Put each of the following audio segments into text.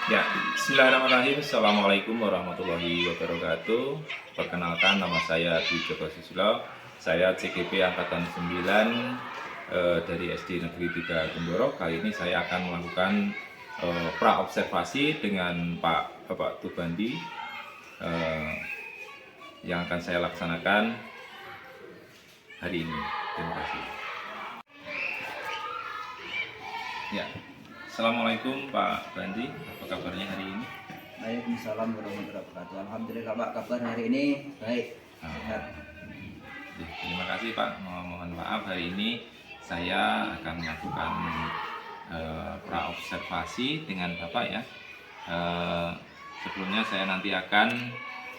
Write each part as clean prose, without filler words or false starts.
Ya, bismillahirrahmanirrahim. Assalamualaikum warahmatullahi wabarakatuh. Perkenalkan, nama saya Dwi Joko Susilo. Saya CGP Angkatan 9 dari SD Negeri 3 Gemboro. Kali ini saya akan melakukan pra-observasi dengan Bapak Tubandi yang akan saya laksanakan hari ini. Terima kasih. Ya, Assalamualaikum Pak Bandi, apa kabarnya hari ini? Waalaikumsalam warahmatullahi wabarakatuh. Alhamdulillah Pak, kabar hari ini baik. Sehat. Terima kasih Pak. Mohon maaf hari ini saya akan melakukan pra-observasi dengan Bapak ya. Sebelumnya saya nanti akan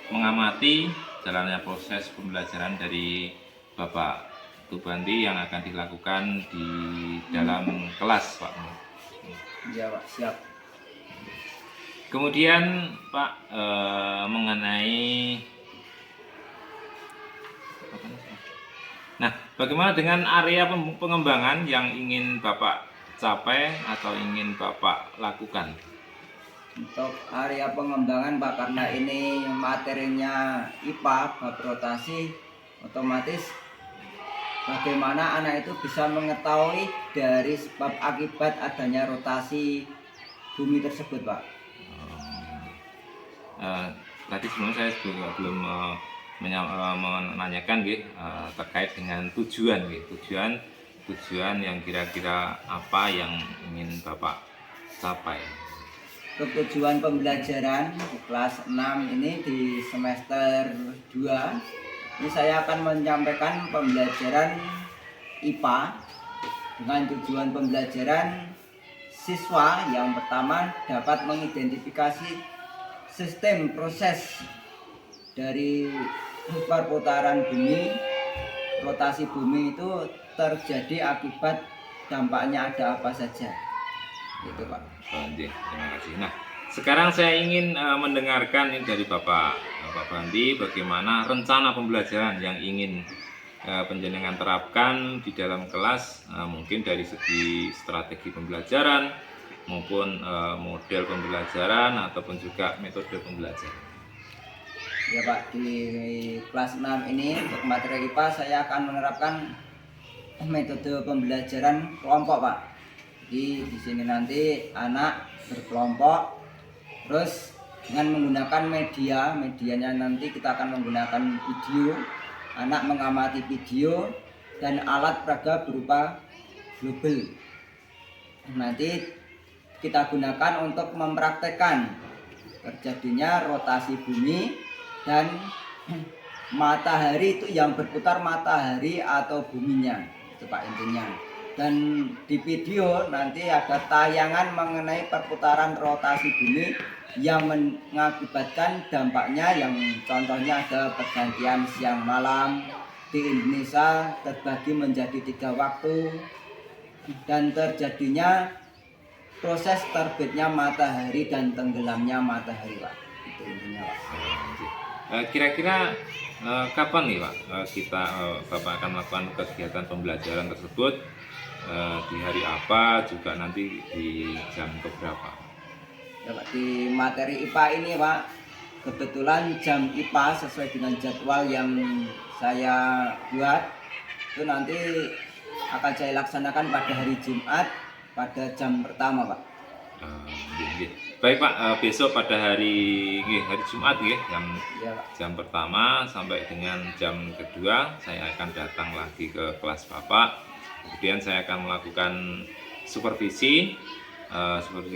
mengamati jalannya proses pembelajaran dari Bapak Tubandi yang akan dilakukan di dalam kelas Pak. Ya Pak, siap. Kemudian Pak mengenai bagaimana dengan area pengembangan yang ingin Bapak capai atau ingin Bapak lakukan? Untuk area pengembangan Pak, karena ini materinya IPA, bab rotasi, otomatis bagaimana anak itu bisa mengetahui dari sebab akibat adanya rotasi bumi tersebut Pak. Tadi sebelumnya saya juga belum menanyakan terkait dengan tujuan yang kira-kira apa yang ingin Bapak capai. Untuk tujuan pembelajaran di kelas 6 ini di semester 2 ini saya akan menyampaikan pembelajaran IPA dengan tujuan pembelajaran siswa yang pertama dapat mengidentifikasi sistem proses dari perputaran bumi, rotasi bumi itu terjadi akibat dampaknya ada apa saja. Gitu Pak. Terima kasih. Nah, sekarang saya ingin mendengarkan ini dari Bapak Bandi bagaimana rencana pembelajaran yang ingin panjenengan terapkan di dalam kelas, mungkin dari segi strategi pembelajaran maupun model pembelajaran ataupun juga metode pembelajaran. Ya Pak, di kelas 6 ini untuk materi IPA saya akan menerapkan metode pembelajaran kelompok Pak. Jadi di sini nanti anak berkelompok, terus dengan menggunakan medianya nanti kita akan menggunakan video, anak mengamati video dan alat peraga berupa global. Nanti kita gunakan untuk mempraktekkan terjadinya rotasi bumi dan matahari itu yang berputar matahari atau buminya, itu Pak intinya. Dan di video nanti ada tayangan mengenai perputaran rotasi bumi yang mengakibatkan dampaknya, yang contohnya ada pergantian siang malam di Indonesia terbagi menjadi 3 waktu dan terjadinya proses terbitnya matahari dan tenggelamnya matahari Pak. Itu intinya Pak. Kira-kira kapan nih Pak Bapak akan melakukan kegiatan pembelajaran tersebut, di hari apa, juga nanti di jam berapa? Ya Pak, di materi IPA ini Pak, kebetulan jam IPA sesuai dengan jadwal yang saya buat itu nanti akan saya laksanakan pada hari Jumat pada jam pertama Pak. Baik Pak, besok pada hari Jumat Ya, Pak. jam pertama sampai dengan jam kedua saya akan datang lagi ke kelas Bapak. Kemudian saya akan melakukan supervisi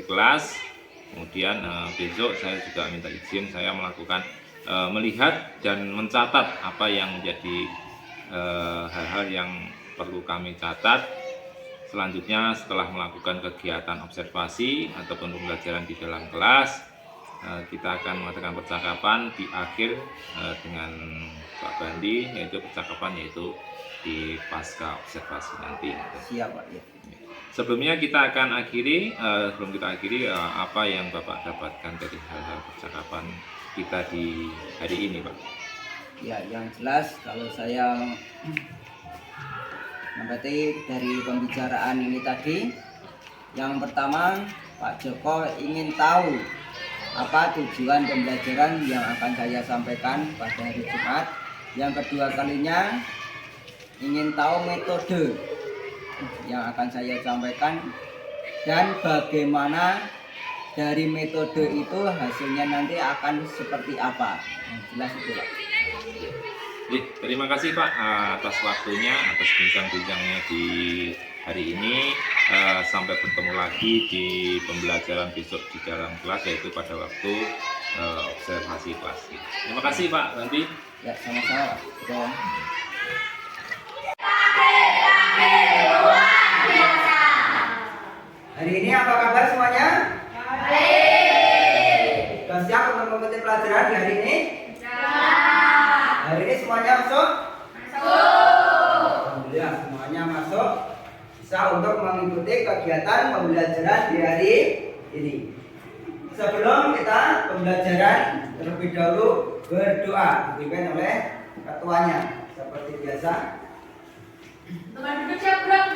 kelas. Kemudian besok saya juga minta izin saya melakukan melihat dan mencatat apa yang menjadi hal-hal yang perlu kami catat. Selanjutnya setelah melakukan kegiatan observasi ataupun pembelajaran di dalam kelas, kita akan mengadakan percakapan di akhir dengan Pak Bandi, yaitu percakapan di pasca observasi nanti. Siap Pak ya. Sebelum kita akhiri apa yang Bapak dapatkan dari hal-hal percakapan kita di hari ini Pak? Ya, yang jelas kalau saya berarti dari pembicaraan ini tadi, yang pertama Pak Joko ingin tahu apa tujuan pembelajaran yang akan saya sampaikan pada hari Jumat. Yang kedua kalinya ingin tahu metode yang akan saya sampaikan dan bagaimana dari metode itu hasilnya nanti akan seperti apa. Jelas itu Pak. Terima kasih Pak atas waktunya, atas bincang-bincangnya di hari ini. Sampai bertemu lagi di pembelajaran besok di dalam kelas, yaitu pada waktu observasi kelas. Terima kasih Pak Nanti. Ya, sama-sama Pak. Hari ini apa kabar semuanya? Baik. Sudah siap untuk mengikuti pelajaran di hari ini? Hari ini semuanya masuk? Alhamdulillah semuanya masuk. Bisa untuk mengikuti kegiatan pembelajaran di hari ini. Sebelum kita pembelajaran, terlebih dahulu berdoa dipimpin oleh ketuanya seperti biasa. Teman duduk siap berdoa.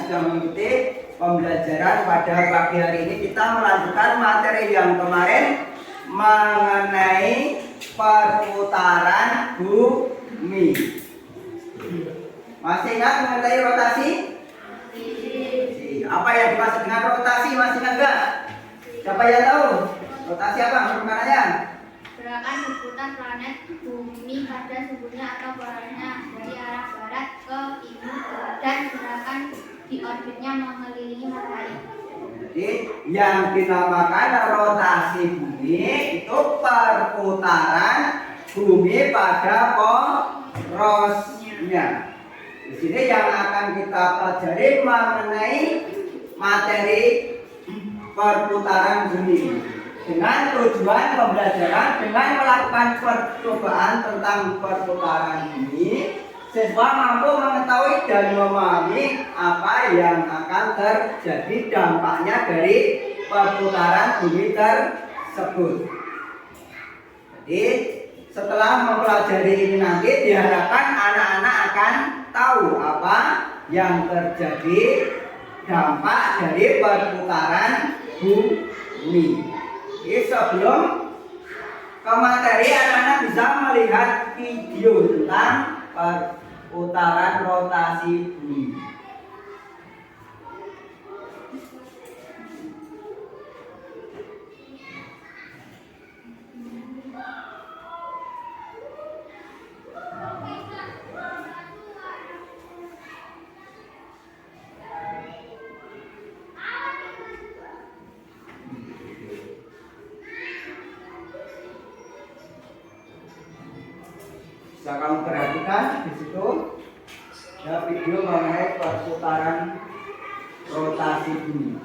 Sudah mengikuti pembelajaran pada pagi hari ini, kita melanjutkan materi yang kemarin mengenai perputaran bumi. Masih ingat mengenai rotasi? Apa yang dimaksud dengan rotasi? Masih ingat enggak? Siapa yang tahu? Rotasi apa perbedaannya? Gerakan berputar planet bumi pada subuhnya atau polarnya dari arah barat ke timur dan gerakan di orbitnya mengelilingi matahari. Jadi yang dinamakan rotasi bumi itu perputaran bumi pada porosnya. Di sini yang akan kita pelajari mengenai materi perputaran bumi. Dengan tujuan pembelajaran, dengan melakukan percobaan tentang perputaran bumi, siswa mampu mengetahui dan memahami apa yang akan terjadi dampaknya dari perputaran bumi tersebut. Jadi setelah mempelajari ini nanti diharapkan anak-anak akan tahu apa yang terjadi dampak dari perputaran bumi. Jadi sebelum ke materi, anak-anak bisa melihat video tentang perputaran rotasi bumi. Bisa kamu perhatikan di situ ada video mengenai perputaran rotasi bumi.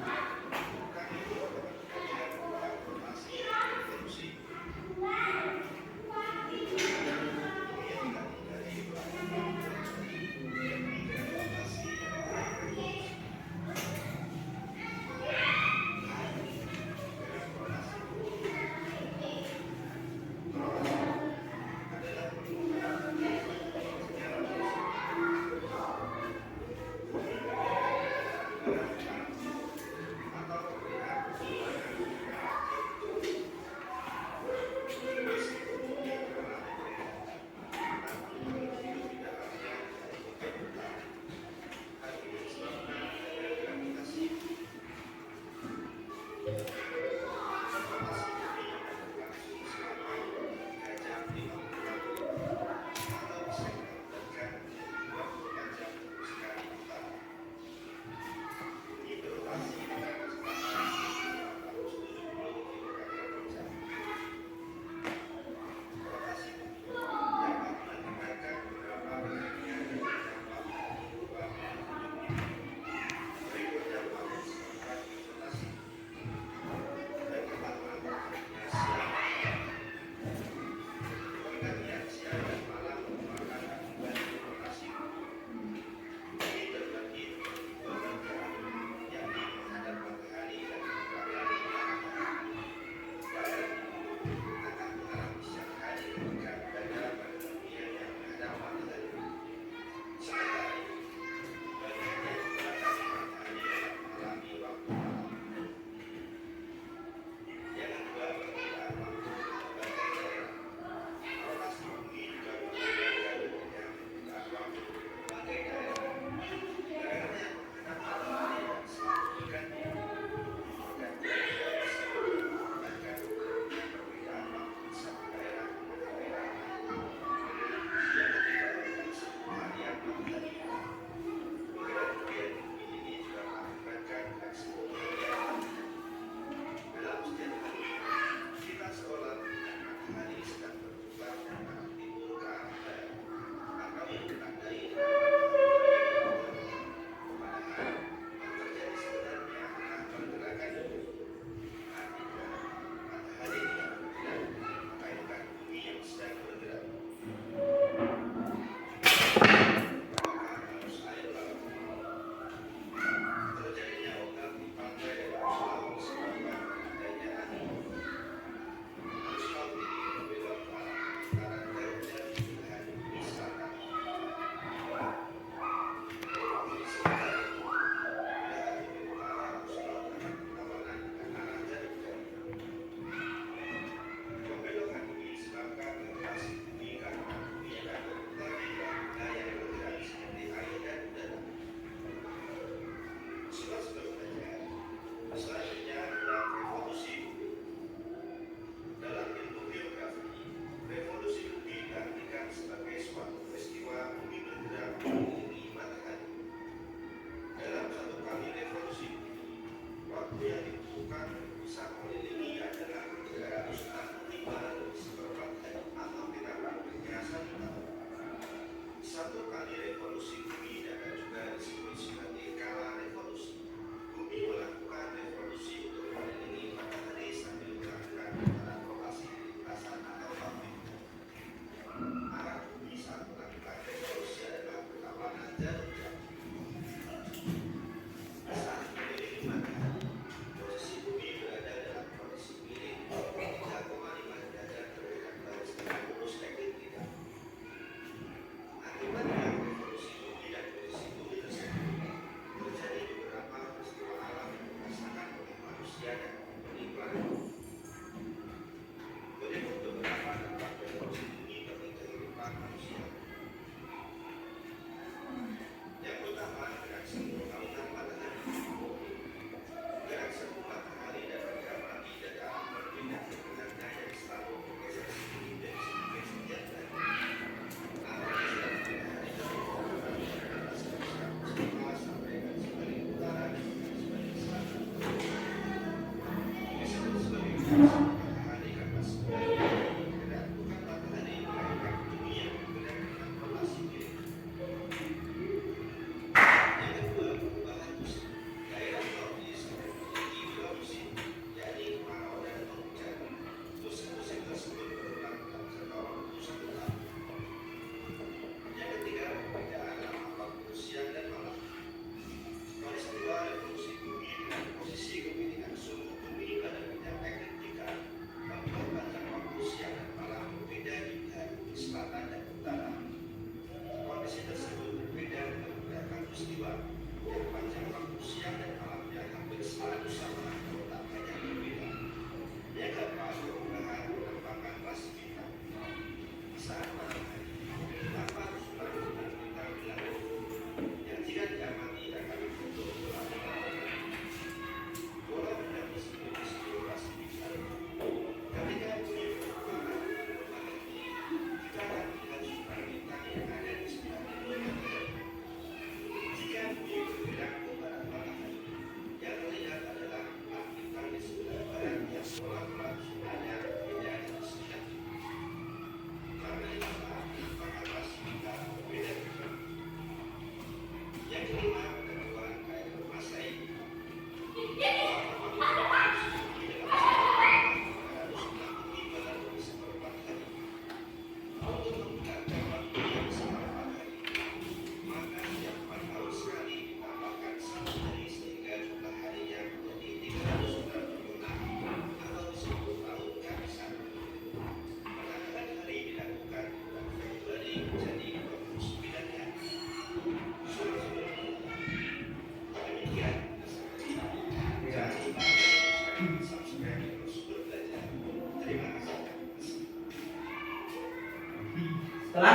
Setelah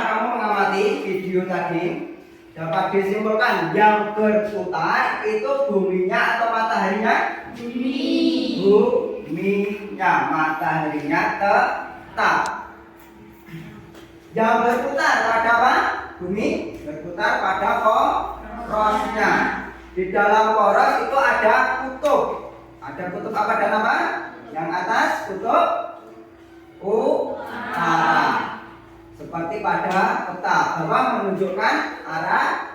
kamu mengamati video tadi, dapat disimpulkan yang berputar itu buminya atau mataharinya? Bumi. Buminya, mataharinya tetap. Yang berputar pada apa? Bumi berputar pada porosnya. Di dalam poros itu ada kutub. Ada kutub apa dan apa? Yang atas kutub utara. Seperti pada peta bahwa menunjukkan arah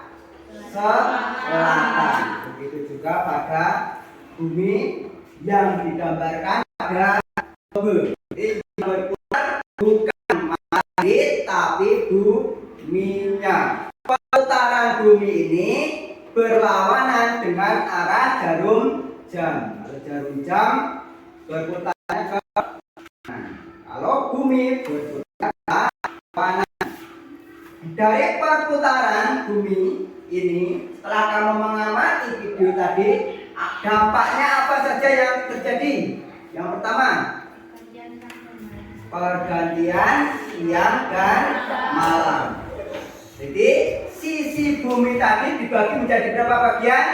selatan. Begitu juga pada bumi yang digambarkan pada globe. Jadi yang berputar bukan matahari tapi buminya. Putaran bumi ini berlawanan dengan arah jarum jam. Kalau jarum jam berputarnya ke kanan. Kalau bumi berputar ke kanan. Dari perputaran bumi ini, setelah kamu mengamati video tadi, dampaknya apa saja yang terjadi? Yang pertama, pergantian siang dan malam. Jadi sisi bumi tadi dibagi menjadi berapa bagian?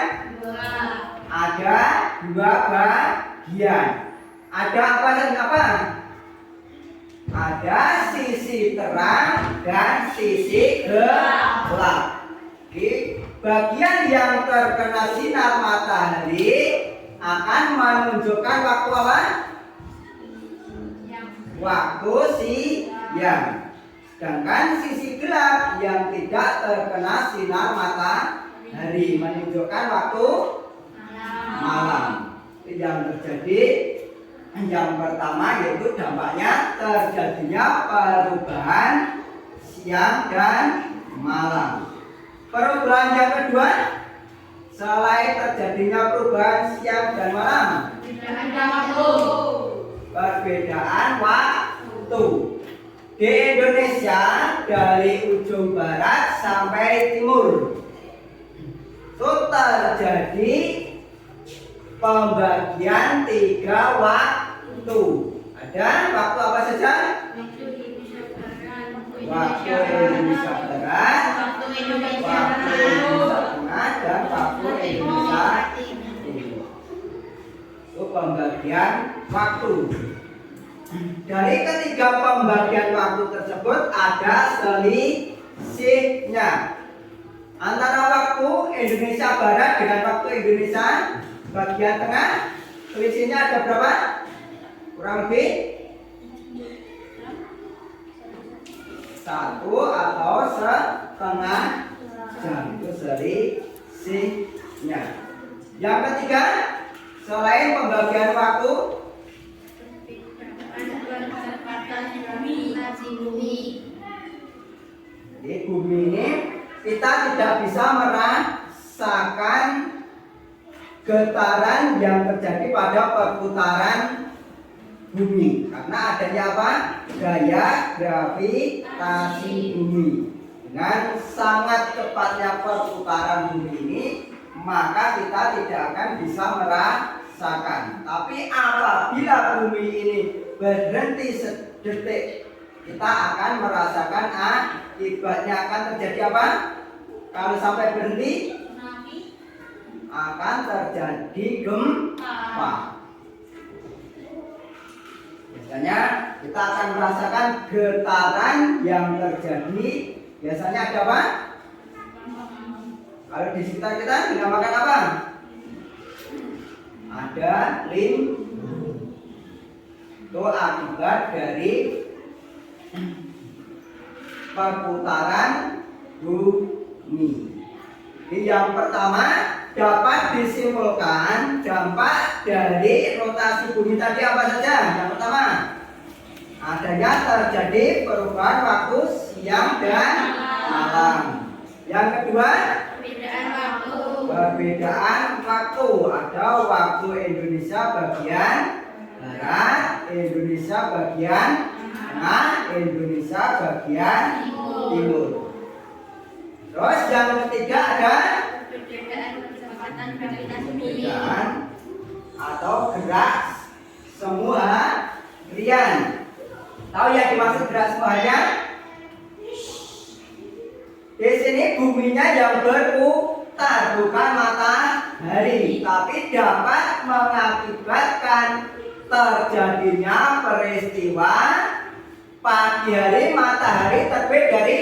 Ada 2 bagian. Ada apa dan apa? Ada sisi terang dan sisi gelap. Di bagian yang terkena sinar matahari akan menunjukkan waktu apa? Waktu siang. Sedangkan sisi gelap yang tidak terkena sinar matahari menunjukkan waktu malam. Yang terjadi yang pertama yaitu dampaknya terjadinya perubahan siang dan malam. Perubahan yang kedua, selain terjadinya perubahan siang dan malam, perbedaan waktu. Di Indonesia dari ujung barat sampai timur itu terjadi pembagian 3 waktu. Ada waktu apa saja? Waktu Indonesia Barat, waktu Indonesia Tengah, dan waktu Indonesia Timur. Itu pembagian waktu. Dari ketiga pembagian waktu tersebut ada selisihnya. Antara waktu Indonesia Barat dengan waktu Indonesia bagian tengah, selisihnya ada berapa? Kurang lebih 1 atau setengah jam. Itu selisihnya. Yang ketiga, selain pembagian waktu, di bumi ini kita tidak bisa merasakan getaran yang terjadi pada perputaran bumi karena adanya apa? Gaya gravitasi bumi. Dengan sangat cepatnya perputaran bumi ini, maka kita tidak akan bisa merasakan. Tapi apabila bumi ini berhenti sedetik, kita akan merasakan akibatnya. Akan terjadi apa? Kalau sampai berhenti, akan terjadi gempa. Biasanya kita akan merasakan getaran yang terjadi. Biasanya ada apa? Kalau di sekitar kita dinamakan apa? Ada limbah. Itu akibat dari perputaran bumi. Jadi yang pertama dapat disimpulkan dampak dari rotasi bumi tadi apa saja? Yang pertama, adanya terjadi perubahan waktu siang dan malam. Yang kedua, perbedaan waktu. Ada waktu Indonesia bagian barat, Indonesia bagian tengah, Indonesia bagian timur. Terus yang ketiga ada Perbedaan kecepatan gravitasi bumi. perbedaan atau gerak semu harian. Tahu yang dimaksud gerak semu harian? Di sini buminya yang berputar, bukan matahari, tapi dapat mengakibatkan terjadinya peristiwa pagi hari matahari terbit dari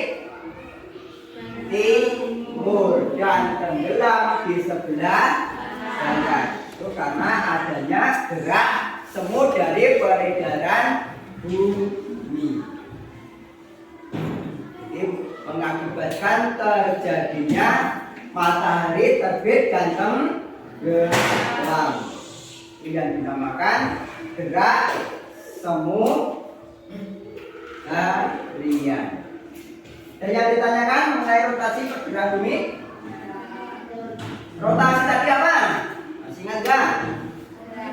timur dan tenggelam di sebelah barat. Itu karena adanya gerak semu dari peredaran bumi. Ini mengakibatkan terjadinya matahari terbit dan tenggelam. Ini yang dinamakan gerak semu harian. Dan yang ditanyakan mengenai rotasi pergerakan bumi, rotasi tadi apa? Masih ingat nggak?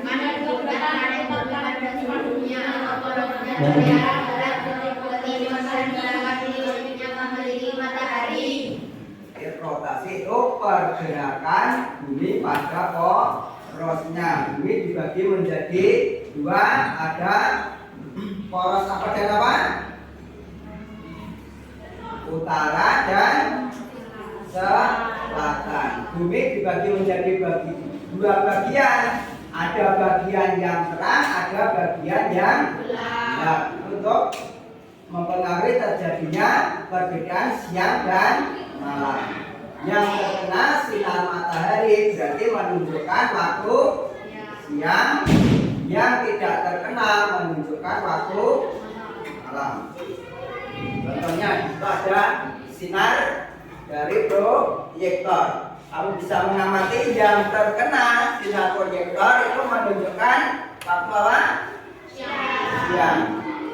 Mana kecepatan pada sebelumnya atau porosnya dari arah barat ke timur dan orbitnya mengelilingi matahari. Rotasi itu pergerakan bumi pada porosnya. Bumi dibagi menjadi dua, ada poros apa dan apa? Utara dan selatan. Bumi dibagi menjadi dua bagian. Ada bagian yang terang, ada bagian yang gelap. Untuk mempengaruhi terjadinya perbedaan siang dan malam. Yang terkena sinar matahari berarti menunjukkan waktu siang. Yang tidak terkena menunjukkan waktu malam. Contohnya itu ada sinar dari proyektor. Kamu bisa mengamati yang terkena sinar proyektor itu menunjukkan waktu apa? Siang.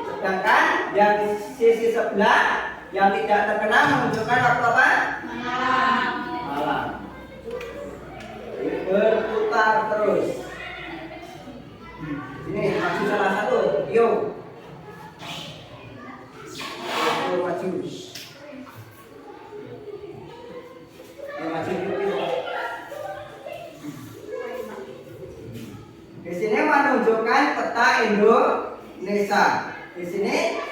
Sedangkan yang di sisi sebelah yang tidak terkena menunjukkan waktu apa? Malam. Ini berputar terus. Ini masih salah satu. Yuk. Maju. Maju yuk. Di sini menunjukkan peta Indonesia. Di sini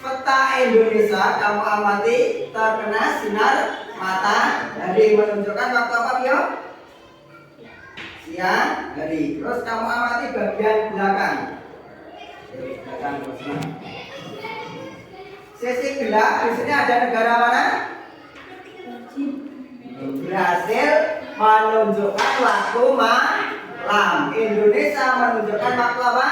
peta Indonesia kamu amati terkena sinar matahari menunjukkan waktu apa, Bio? Siang hari. Terus kamu amati bagian belakang. Belakang sisi gelap di sini ada negara mana? Brasil menunjukkan waktu malam. Indonesia menunjukkan waktu apa?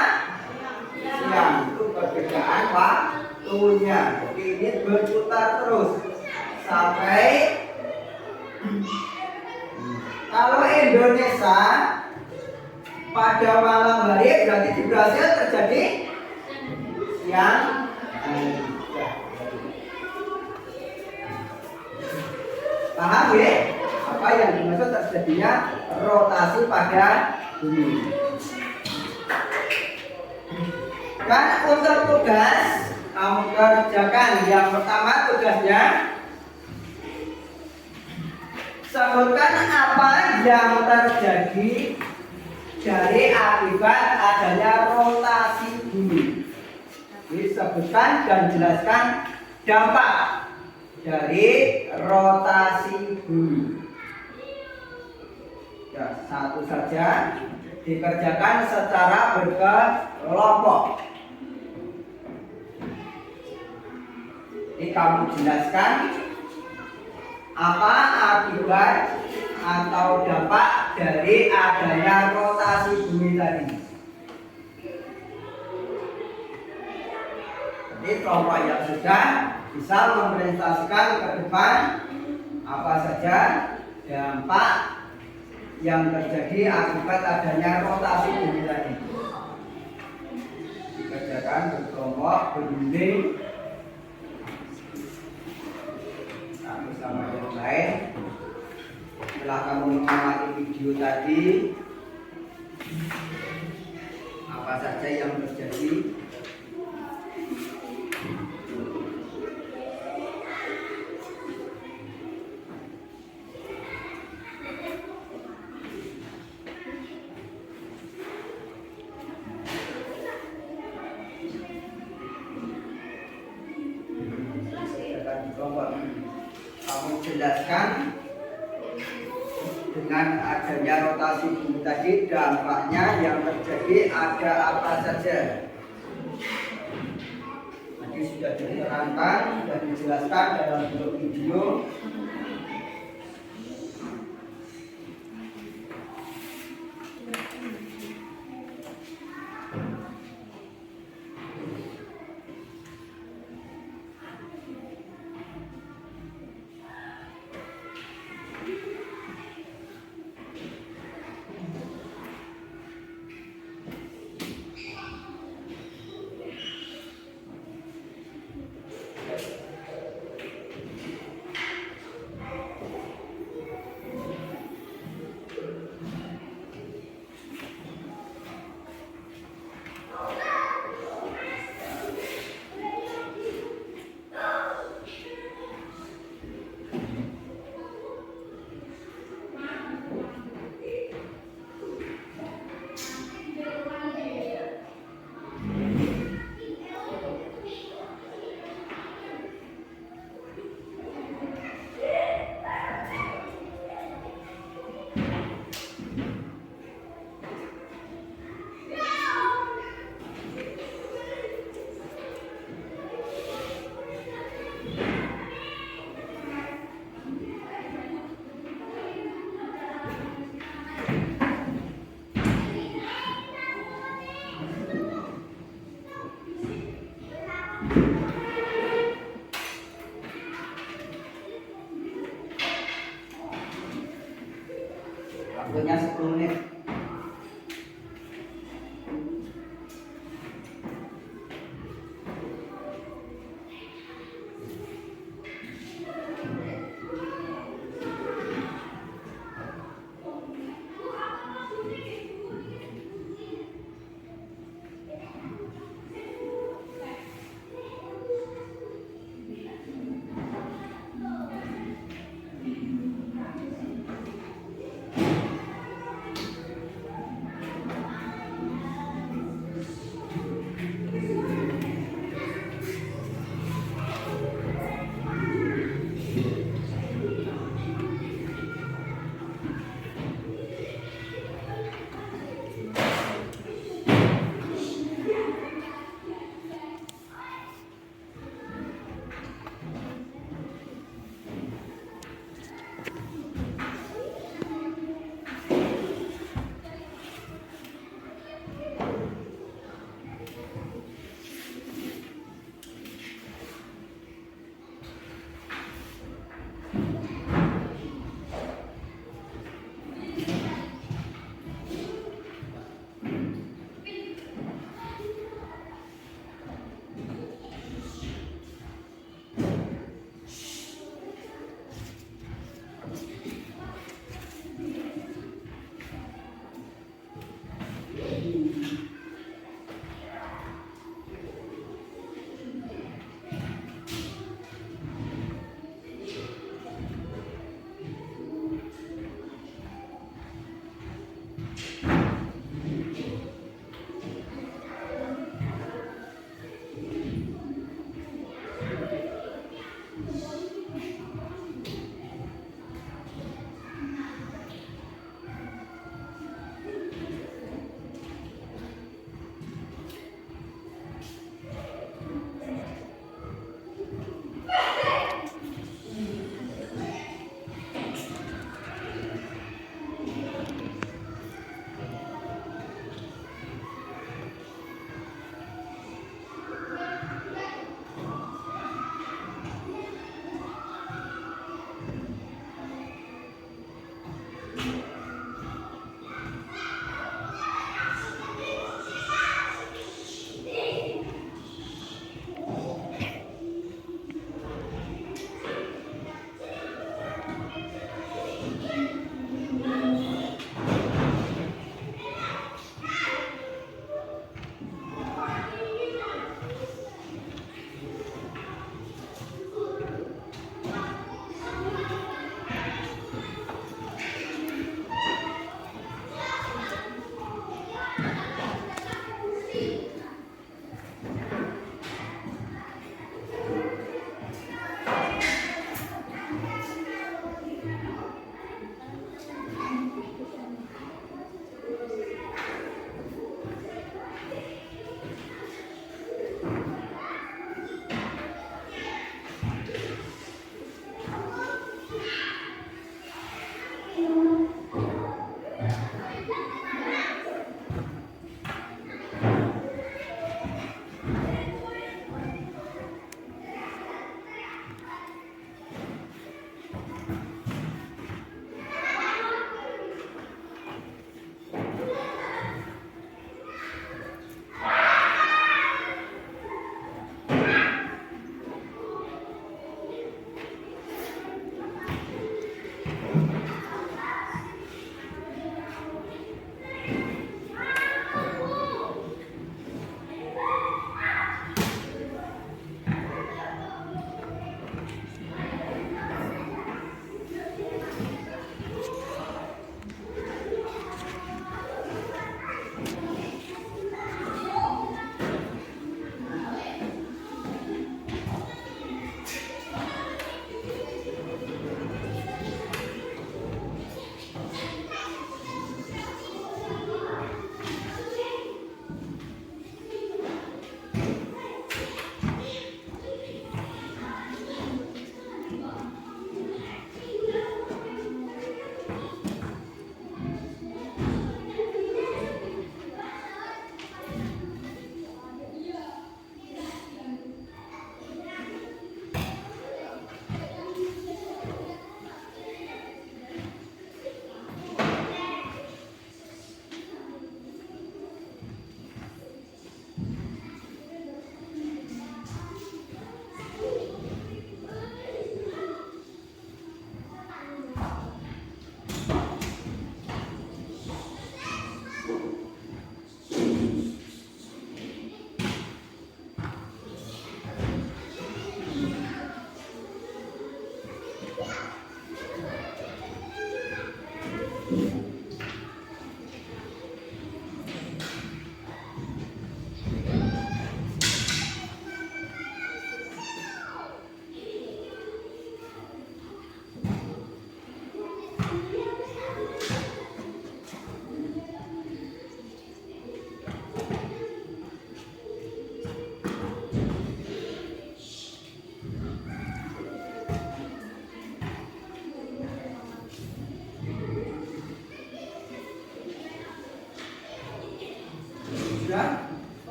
Siang. Itu perbedaan waktunya. Jadi ini berputar terus sampai kalau Indonesia pada malam hari berarti di Brasil terjadi siang hari. Paham ya? Apa yang dimaksud terjadinya rotasi pada bumi. Dan untuk tugas kamu kerjakan yang pertama tugasnya sebutkan apa yang terjadi dari akibat adanya rotasi bumi. Disebutkan dan jelaskan dampak dari rotasi bumi. Ya, satu saja dikerjakan secara berkelompok. Ini kamu jelaskan apa akibat atau dampak dari adanya rotasi bumi tadi. Jadi kelompok yang sudah bisa mempresentasikan ke depan apa saja dampak yang terjadi akibat adanya rotasi bumi tadi. Dikerjakan berkelompok berunding satu sama yang lain. Setelah kamu mengamati video tadi, apa saja yang terjadi. kamu jelaskan dengan adanya rotasi bumi tadi dampaknya yang terjadi ada apa saja. Tadi sudah diterangkan, sudah dijelaskan dalam bentuk video. Waktunya 10 menit.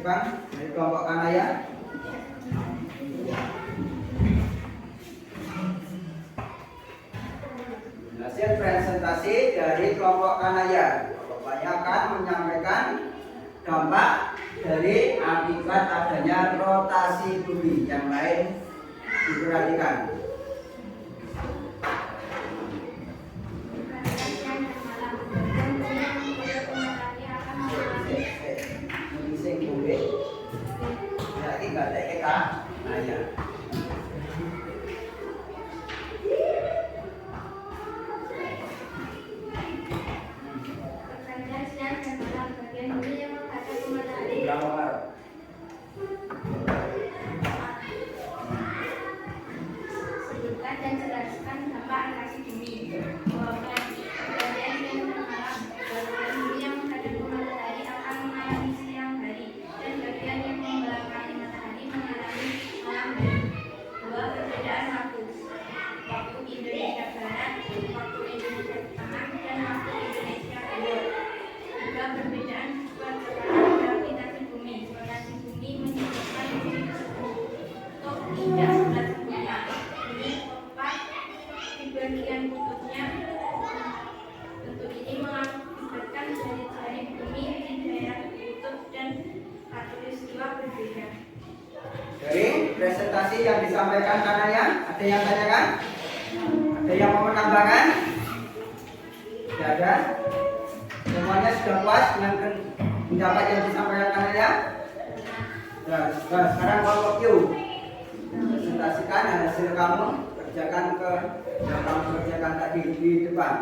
dimajukan dari kelompok Kanaya. Hasil presentasi dari kelompok Kanaya. Bapaknya akan menyampaikan dampak dari akibat adanya rotasi bumi. Yang lain diperhatikan. Dari presentasi yang disampaikan Kanaya, ada yang tanyakan? Ada yang mau menambahkan? Tidak ada? Semuanya sudah puas dengan pendapat yang disampaikan Kanaya? Nah, sekarang kelompok Q, presentasikan hasil kamu, kerjakan yang kamu kerjakan tadi di depan.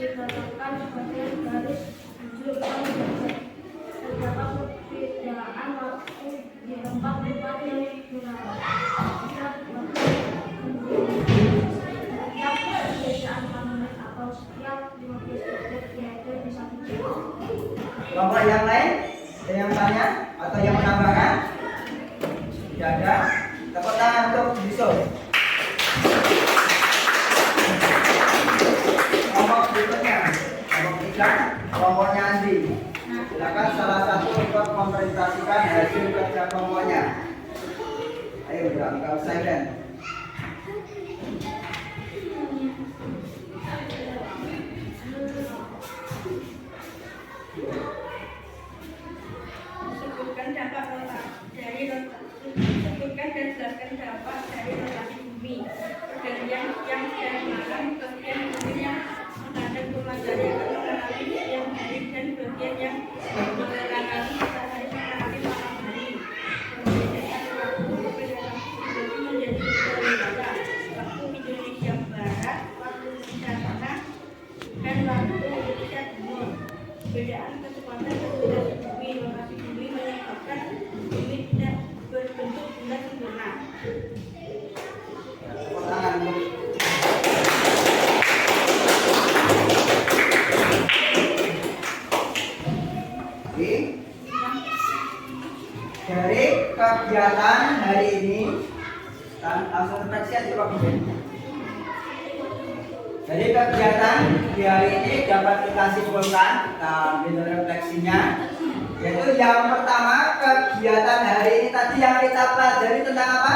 ditetapkan sebagai garis bujur terdapat perbedaan waktu di tempat-tempat yang digunakan. Setiap perbedaan menit atau setiap 15 detik diajar di satu jam. Kelompok yang lain ada yang tanya atau yang menambahkan? Tidak ada. Tepuk tangan untuk Yusuf. Kelompok berikutnya, kelompok ikan, kelompoknya Andi. Silakan salah satu untuk mempresentasikan hasil kerja kelompoknya. Ayo, berangkat silent. Sebutkan dampak dari sebutkan dan jelaskan dampak dari rotasi bumi. Pergantian siang dan malam, bagian bumi yang menghadap ke matahari akan mengalami siang hari dan bagian yang mengalami matahari mengalami malam hari. Perbedaan waktu bumi menjadi berbeda. Waktu Indonesia Barat, waktu Indonesia Tengah, dan waktu Indonesia Timur. Perbedaan kecepatan rotasi bumi. Rotasi bumi menyebabkan bumi tidak berbentuk bulat sempurna. Dari kegiatan hari ini, langsung refleksi coba begini. Dari kegiatan di hari ini dapat kita simpulkan, kita ambil refleksinya, yaitu yang pertama kegiatan hari ini tadi yang kita pelajari tentang apa?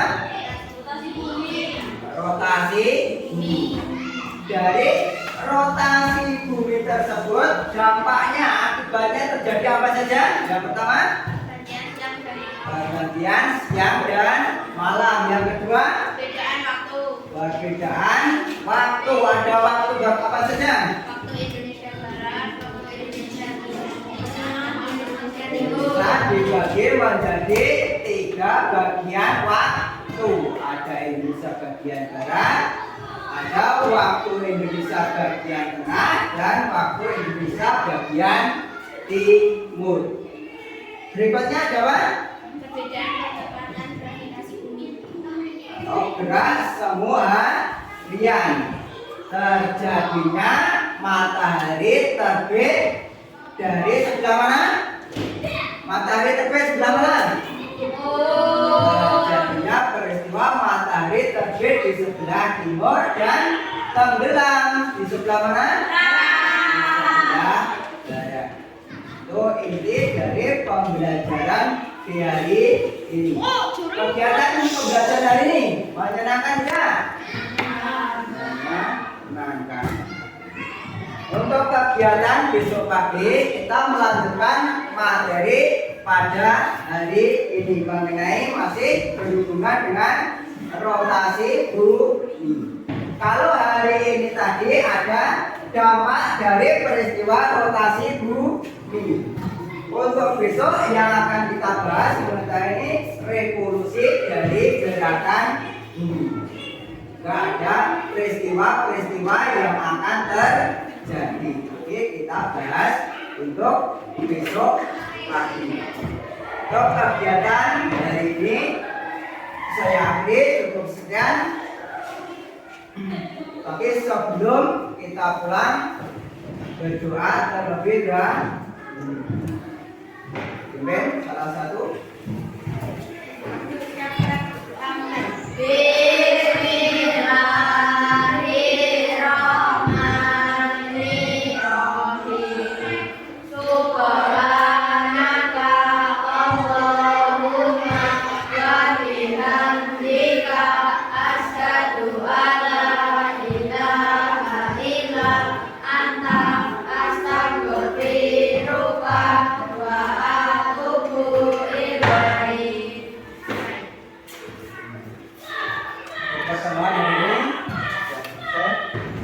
Rotasi bumi. Dari rotasi bumi tersebut dampaknya, akibatnya terjadi apa saja? Yang pertama, pergantian siang dan malam. Yang kedua, perbedaan waktu. Ada waktu apa saja? Waktu Indonesia Barat, waktu Indonesia Timur. Bisa dibagi menjadi 3 bagian waktu. Ada Indonesia bagian barat, ada waktu Indonesia bagian tengah dan waktu Indonesia bagian timur. Berikutnya adalah Perbedaan kecepatan gravitasi bumi. gerak semua harian. Terjadinya matahari terbit dari sebelah mana? Matahari terbit sebelah mana? Terjadinya peristiwa matahari terbit di sebelah timur dan tenggelam di sebelah mana? Sebelah barat. Itu inti dari pembelajaran di hari ini. Kegiatan pembelajaran hari ini menyenangkan ya? Menyenangkan. Untuk kegiatan besok pagi kita melanjutkan materi pada hari ini mengenai masih berhubungan dengan rotasi bumi. Kalau hari ini tadi ada dampak dari peristiwa rotasi bumi. Untuk besok yang akan kita bahas mengenai revolusi dari gerakan bumi. Nggak ada peristiwa-peristiwa yang akan terjadi. Oke, kita bahas untuk besok pagi. Untuk kegiatan hari ini saya akhiri cukup sekian. Tapi sebelum kita pulang berdoa terlebih dahulu. Salah satu.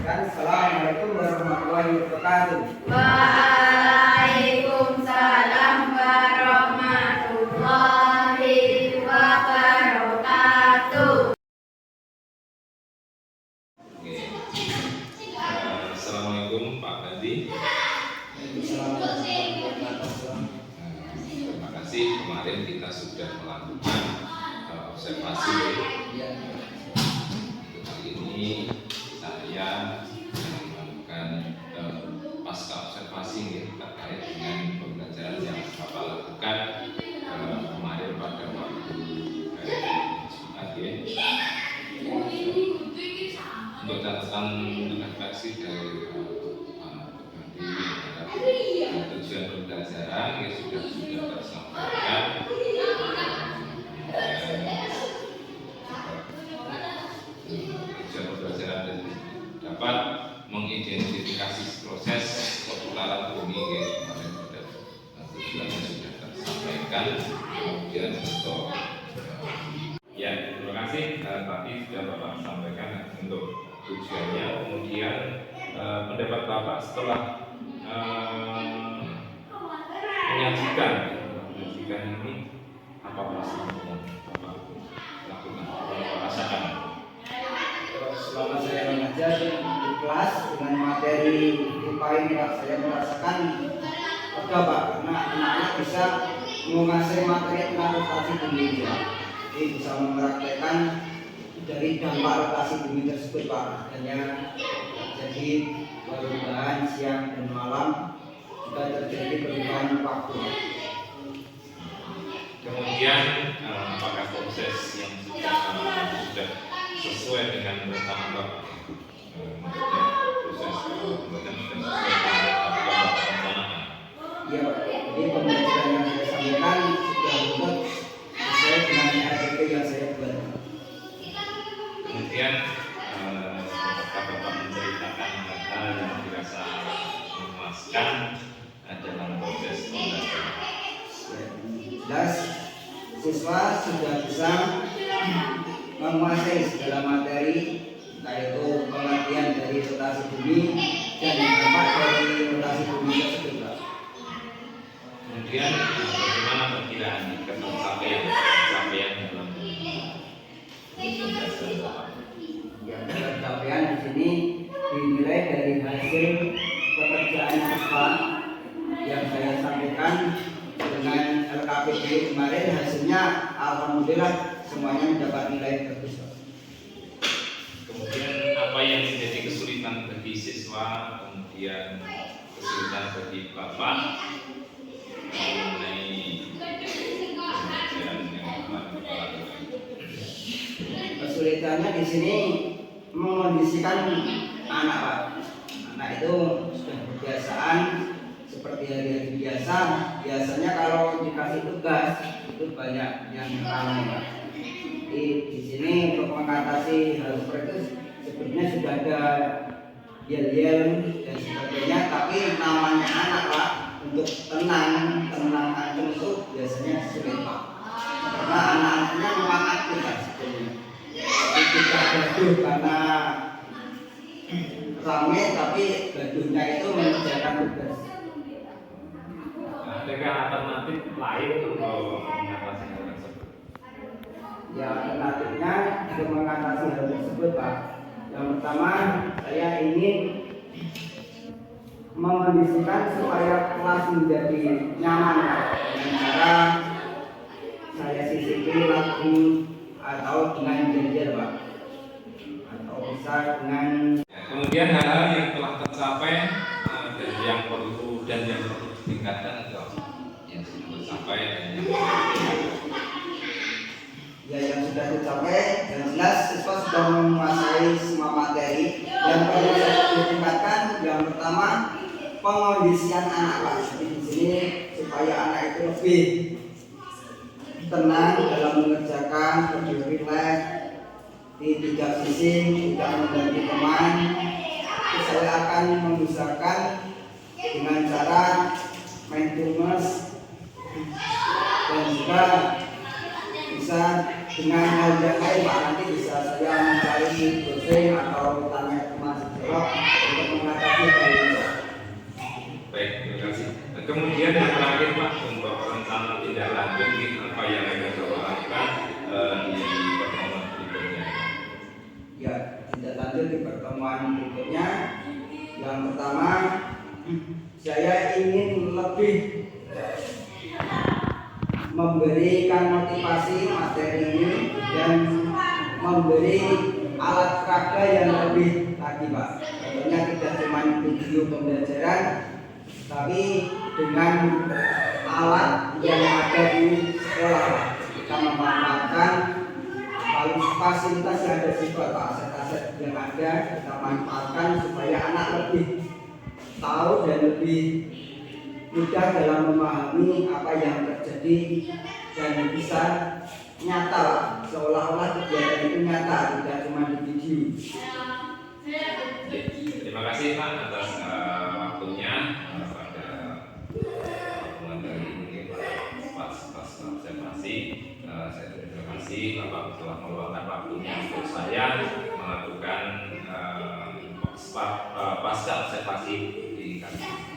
Assalamualaikum warahmatullahi wabarakatuh. Waalaikumsalam warahmatullahi wabarakatuh. Oke. Assalamualaikum Pak Gandhi. Terima kasih, kemarin kita sudah melakukan observasi. Untuk kali ini saya melakukan pasca observasi terkait dengan pembelajaran yang Bapak lakukan kemarin pada waktu Jumat ya. Untuk catatan refleksi dari tujuan pembelajaran yang sudah tersampaikan. Tujuan pembelajaran dapat mengidentifikasi proses perputaran bumi yang kemarin tujuannya sudah tersampaikan. Kemudian untuk ya, terima kasih tadi sudah Bapak sampaikan untuk tujuannya. Kemudian pendapat Bapak setelah menyajikan ini apa perasaan yang Bapak lakukan, Bapak rasakan? Selama saya mengajar di kelas dengan materi IPA ini Pak, saya merasakan lega Pak, karena anak-anak bisa menguasai materi tentang rotasi bumi Pak. Jadi bisa mempraktekkan dari dampak rotasi bumi tersebut Pak. Adanya jadi perubahan siang dan malam, juga terjadi perubahan waktu. Kemudian apakah proses yang sudah sesuai dengan rencana Bapak? Maksudnya proses pembelajaran sudah sesuai dengan apa yang Bapak rencanakan? Iya Pak, jadi pembelajaran yang saya sampaikan sudah betul sesuai dengan RPP yang saya buat. Kemudian Bapak menceritakan hal yang dirasa memuaskan dalam proses pembelajaran. Jelas siswa sudah bisa menguasai segala materi, yaitu pengertian dari rotasi bumi dan dampak dari rotasi bumi tersebut Pak. Kemudian bagaimana perkiraan pencapaian dalam pembelajaran Bapak? Ya, capaian di sini dinilai dari hasil pekerjaan siswa yang saya sampaikan dengan LKPD kemarin, hasilnya alhamdulillah semuanya mendapat nilai bagus, Pak. Kemudian apa yang menjadi kesulitan bagi siswa, kemudian kesulitan bagi Bapak mengenai pembelajaran yang telah Bapak lakukan? Kesulitannya di sini mengondisikan anak, Pak. Anak itu sudah kebiasaan seperti hari-hari biasa. Biasanya kalau dikasih tugas itu banyak yang halangi, Pak. Di sini untuk mengatasi hal seperti itu sebenarnya sudah ada yel-yel dan sebagainya, tapi namanya anak, Pak, untuk tenang ancur itu biasanya sulit, Pak. Karena anak-anaknya memang aktif, Pak, sebenarnya. Tidak gaduh karena rame, tapi gaduhnya itu mengerjakan tugas. Adakah alternatif lain untuk mengatasi hal tersebut? Ya, alternatifnya untuk mengatasi hal tersebut, Pak. Yang pertama, saya ingin mengondisikan supaya kelas menjadi nyaman, Pak, dengan cara saya sisipi lagu atau dengan jengkel, Pak, atau bisa dengan Kemudian hal-hal yang telah tercapai dan yang perlu ditingkatkan atau yang sudah tercapai dan yang ya yang sudah tercapai. Yang jelas siswa sudah menguasai semua materi. Yang perlu ditingkatkan yang pertama pengondisian anak, Pak. Jadi di sini supaya anak itu lebih tenang dalam mengerjakan, lebih rileks, tidak bising, tidak mengganggu teman. Saya akan mengusahakan dengan cara mindfulness dan juga bisa dengan hal yang lain, Pak. Nanti bisa saya mencari dosen atau tanya ke Mas Jawab untuk mengatasi hal ini. baik, terima kasih. Kemudian yang terakhir, Pak, untuk rencana tindak lanjut apa yang akan Bapak lakukan di pertemuan berikutnya? Ya, tidak lanjut di pertemuan berikutnya. Yang pertama, saya ingin lebih memberikan motivasi materi ini dan memberi alat peraga yang lebih lagi, Pak. Tentunya tidak cuma video pembelajaran, tapi dengan alat yang ada di sekolah, Pak. Kita memanfaatkan fasilitas yang ada di sekolah, Pak. Aset-aset yang ada kita manfaatkan supaya anak lebih tahu dan lebih mudah dalam memahami apa yang terjadi dan bisa nyata, Pak. Seolah-olah kegiatan itu nyata, tidak cuma di video. Terima kasih, Pak, atas waktunya pada pertemuan kali ini pas observasi. Saya terima kasih Bapak telah meluangkan waktunya untuk saya melakukan pasca observasi di kami.